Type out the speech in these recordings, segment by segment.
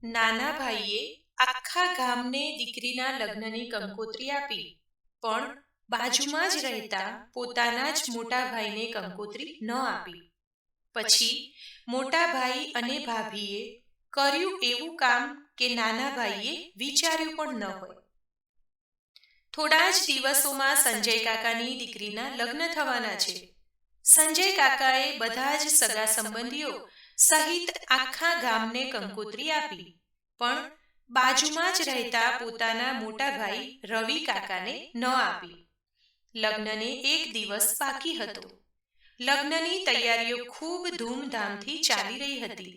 નાના ભાઈએ આખા ગામને દીકરીના લગ્નની કંકોત્રી આપી, પણ બાજુમાં જ રહેતા પોતાના જ મોટા ભાઈને કંકોત્રી ન આપી. પછી મોટા ભાઈ અને ભાભીએ કર્યું એવું કામ કે નાના ભાઈએ વિચાર્યું પણ ન હોય. થોડા જ દિવસોમાં સંજય કાકાની દીકરીના લગ્ન થવાના છે. સંજય કાકાએ બધા જ સગા સંબંધીઓ સહિત આખા ગામને કંકોત્રી આપી, પણ બાજુમાં જ રહેતા પોતાના મોટા ભાઈ રવિ કાકાને ન આપી. લગ્નને એક દિવસ બાકી હતો. લગ્નની તૈયારીઓ ખૂબ ધૂમધામથી ચાલી રહી હતી.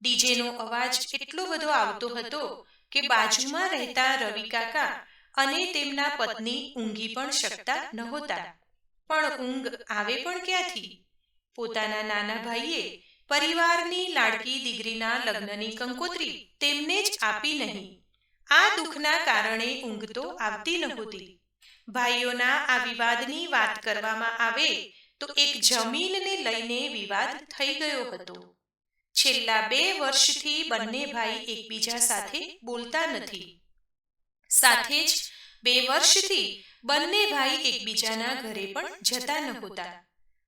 ડીજેનો અવાજ એટલો બધો આવતો હતો કે બાજુમાં રહેતા રવિ કાકા અને તેમના પત્ની ઊંઘી પણ શકતા નહોતા. પણ ઊંઘ આવે પણ ક્યાંથી? પોતાના નાના ભાઈએ પરિવારની લાડકી દીકરીના લગ્નની કંકોત્રી તેમને જ આપી નહીં. આ દુઃખના કારણે ઊંઘ તો આવતી નહોતી. ભાઈઓના આ વિવાદની વાત કરવામાં આવે તો એક જમીનને લઈને વિવાદ થઈ ગયો હતો. છેલ્લા 2 વર્ષથી બંને ભાઈ એકબીજા સાથે બોલતા નથી. સાથે જ 2 વર્ષથી બંને ભાઈ એકબીજાના ઘરે પણ જતા નહોતા.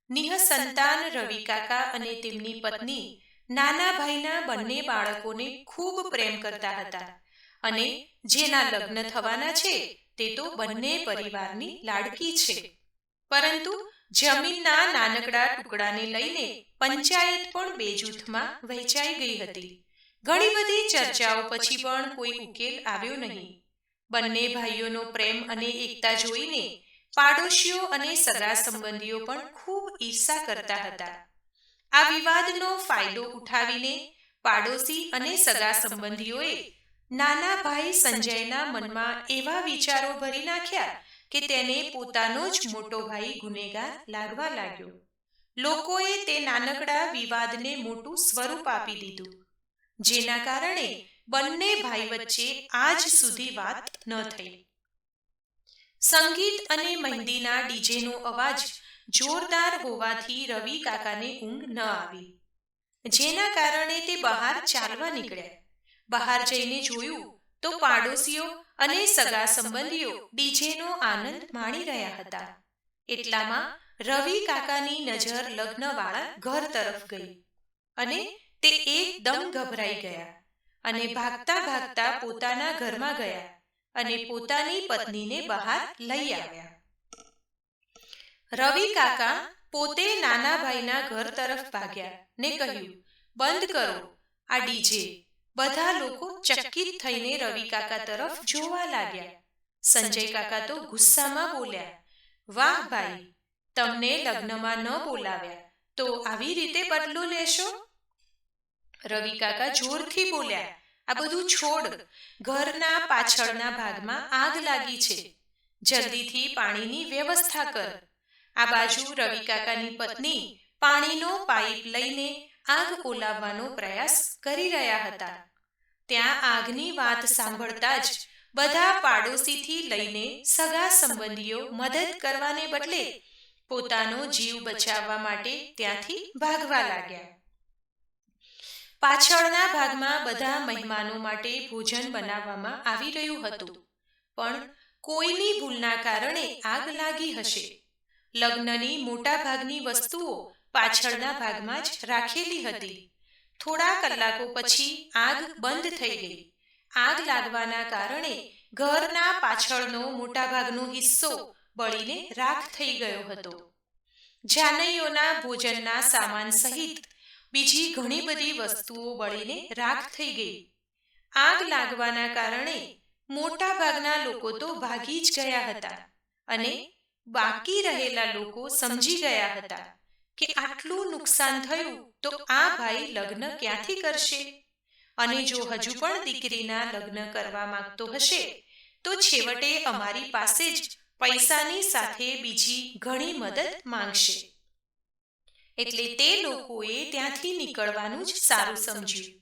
નિઃસંતાન રવિ કાકા અને તેમની પત્ની નાના ભાઈના બંને બાળકોને ખૂબ પ્રેમ કરતા હતા અને જેના લગ્ન થવાના છે તે તો બંને પરિવારની લાડકી છે. પરંતુ જમીનના નાનકડા ટુકડાને લઈને પંચાયત પણ 2 જૂથમાં વહેંચાઈ ગઈ હતી. ઘણી બધી ચર્ચાઓ પછી પણ કોઈ ઉકેલ આવ્યો નહીં. બંને ભાઈઓનો પ્રેમ અને એકતા જોઈને પાડોશીઓ અને સગા સંબંધીઓ પણ ખૂબ ઈર્ષા કરતા હતા. આ વિવાદનો ફાયદો ઉઠાવીને પાડોશી અને સગા સંબંધીઓએ નાના ભાઈ સંજયના મનમાં એવા વિચારો ભરી નાખ્યા કે તેને પોતાનો જ મોટો ભાઈ ગુનેગાર લાગવા લાગ્યો. લોકોએ તે નાનકડા વિવાદને મોટું સ્વરૂપ આપી દીધું, જેના કારણે બંને ભાઈ વચ્ચે આજ સુધી વાત ન થઈ. સંગીત અને મહેંદીના ડીજેનો અવાજ જોરદાર હોવાથી રવિ કાકાને ઊંઘ ન આવી, જેના કારણે તે બહાર ચાલવા નીકળ્યા. બહાર જઈને જોયું તો પાડોશીઓ અને સગા સંબંધીઓ ડીજેનો આનંદ માણી રહ્યા હતા. એટલામાં રવિ કાકાની નજર લગ્નવાળા ઘર તરફ ગઈ અને તે એકદમ ગભરાઈ ગયા અને ભાગતા ભાગતા પોતાના ઘરમાં ગયા અને પોતાની પત્નીને બહાર લઈ આવ્યા. રવિ કાકા પોતે નાના ભાઈના ઘર તરફ ભાગ્યા ને કહ્યું, બંધ કરો આ ડીજે. બધા લોકો ચકિત થઈને રવિ કાકા તરફ જોવા લાગ્યા. સંજય કાકા તો ગુસ્સામાં બોલ્યા, વાહ ભાઈ, તમને લગ્નમાં ન બોલાવ્યા તો આવી રીતે બદલો લેશો? રવિ કાકા જોરથી બોલ્યા, આ બધું છોડ. ઘરના પાછળના ભાગમાં આગ લાગી છે. જલ્દીથી પાણીની વ્યવસ્થા કર. આ બાજુ રવિ કાકાની પત્ની પાણીનો પાઇપ લઈને આગ ઓલાવવાનો પ્રયાસ કરી રહ્યા હતા. ત્યાં આગની વાત સાંભળતા જ બધા પાડોશીથી લઈને સગા સંબંધીઓ મદદ કરવાને બદલે પોતાનો જીવ બચાવવા માટે ત્યાંથી ભાગવા લાગ્યા. પાછળના ભાગમાં બધા મહેમાનો માટે ભોજન બનાવવામાં આવી રહ્યું હતું, પણ કોઈની ભૂલના કારણે આગ લાગી હશે. લગ્નની મોટા ભાગની વસ્તુઓ પાછળના ભાગમાં જ રાખેલી હતી. થોડા કલાકો પછી આગ બંધ થઈ ગઈ. આગ લાગવાના કારણે ઘરના પાછળનો મોટાભાગનો હિસ્સો બળીને રાખ થઈ ગયો હતો. જાનૈયોના ભોજનના સામાન સહિત બીજી ઘણી બધી વસ્તુઓ બળીને રાખ થઈ ગઈ. આગ લાગવાના કારણે મોટા ભાગના લોકો તો ભાગી જ ગયા હતા અને બાકી રહેલા લોકો સમજી ગયા હતા કે આટલું નુકસાન થયું તો આ ભાઈ લગ્ન ક્યાંથી કરશે? અને જો હજુ પણ દીકરીના લગ્ન કરવા માંગતો હશે તો છેવટે અમારી પાસે જ પૈસાની સાથે બીજી ઘણી મદદ માંગશે. એટલે તે લોકોએ ત્યાંથી નીકળવાનું જ સારું સમજ્યું.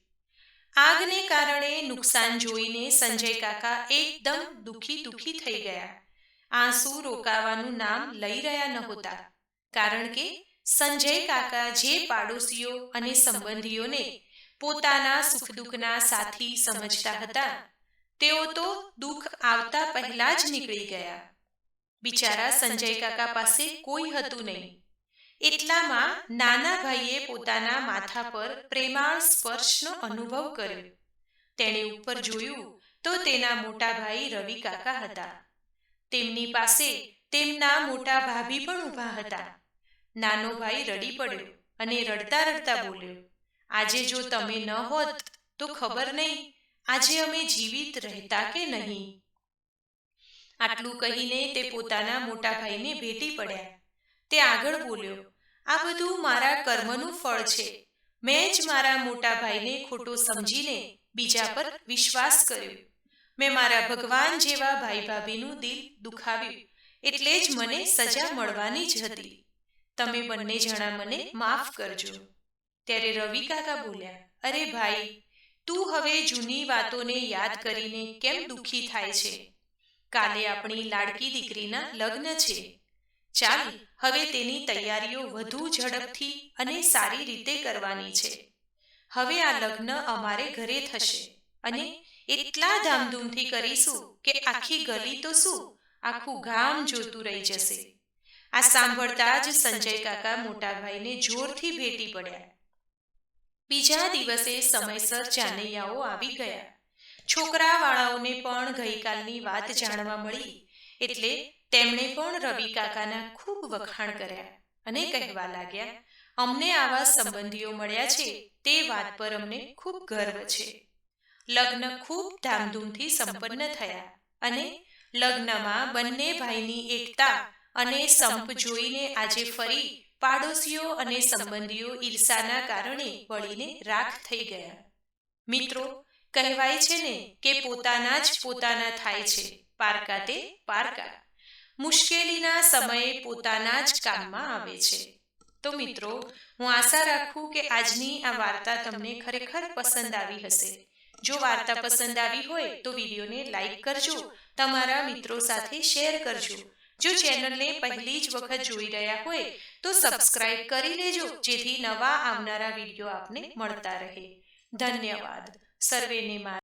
આગને કારણે નુકસાન જોઈને સંજય કાકા એકદમ દુઃખી થઈ ગયા. આંસુ રોકાવાનું નામ લઈ રહ્યા નહોતા, કારણ કે સંજય કાકા જે પાડોશીઓ અને સંબંધીઓને પોતાના સુખ દુઃખના સાથી સમજતા હતા, તેઓ તો દુઃખ આવતા પહેલા જ નીકળી ગયા. બિચારા સંજય કાકા પાસે કોઈ હતું નહીં. એટલામાં નાના ભાઈએ પોતાના માથા પર પ્રેમાળ સ્પર્શનો અનુભવ કર્યો. તેણે ઉપર જોયું તો તેના મોટા ભાઈ રવિ કાકા હતા. તેમની પાસે તેમના મોટા ભાભી પણ ઊભા હતા. નાનો ભાઈ રડી પડ્યો અને રડતા રડતા બોલ્યો, આજે જો તમે ન હોત તો ખબર નહીં આજે અમે જીવિત રહેતા કે નહીં. આટલું કહીને તે પોતાના મોટા ભાઈને ભેટી પડ્યા. તે આગળ બોલ્યો, આ બધું મારા કર્મનું ફળ છે. મેં જ મારા મોટા ભાઈને ખોટો સમજીને બીજા પર વિશ્વાસ કર્યો. મેં મારા ભગવાન જેવા ભાઈ ભાભીનું દિલ દુખાવ્યું, એટલે જ મને સજા મળવાની જ હતી. તમે બંને જણા મને માફ કરજો. ત્યારે રવિ કાકા બોલ્યા, અરે ભાઈ, તું હવે જૂની વાતોને યાદ કરીને કેમ દુઃખી થાય છે? કાલે આપણી લાડકી દીકરીના લગ્ન છે. ચાલ હવે તેની તૈયારીઓ વધુ ઝડપથી અને સારી રીતે કરવાની છે. હવે આ લગ્ન અમારે ઘરે થશે અને એટલા ધામધૂમથી કરીશું કે આખી ગલી તો શું, આખું ગામ જોતું રહી જશે. આ સાંભળતા જ સંજય કાકા મોટા ભાઈને જોરથી ભેટી પડ્યા. બીજા દિવસે સમયસર જાનૈયાઓ આવી ગયા. છોકરાવાળાઓને પણ ગઈકાલની વાત જાણવા મળી, એટલે તેમણે પણ રવિ કાકાના ખૂબ વખાણ કર્યા અને કહેવા લાગ્યા, અમને આવા સંબંધીઓ મળ્યા છે તે વાત પર અમને ખૂબ ગર્વ છે. લગ્ન ખૂબ ધામધૂમથી સંપન્ન થયા અને લગ્નમાં બંને ભાઈની એકતા અને સંપ જોઈને આજે ફરી પાડોશીઓ અને સંબંધીઓ ઈર્ષાના કારણે બળીને રાખ થઈ ગયા. મિત્રો, કહેવાય છે ને કે પોતાના જ પોતાના થાય છે, પારકા તે પારકા. મુશ્કેલીના સમયે પોતાના જ કામમાં આવે છે. તો મિત્રો, હું આશા રાખું કે આજની આ વાર્તા તમને ખરેખર પસંદ આવી હશે. જો વાર્તા પસંદ આવી હોય તો વિડીયોને લાઈક કરજો, તમારા મિત્રો સાથે શેર કરજો. જો ચેનલને પહેલી જ વખત જોઈ રહ્યા હોય તો સબસ્ક્રાઇબ કરી લેજો, જેથી નવા આવનારા વિડીયો આપને મળતા રહે. ધન્યવાદ. સર્વેને મારા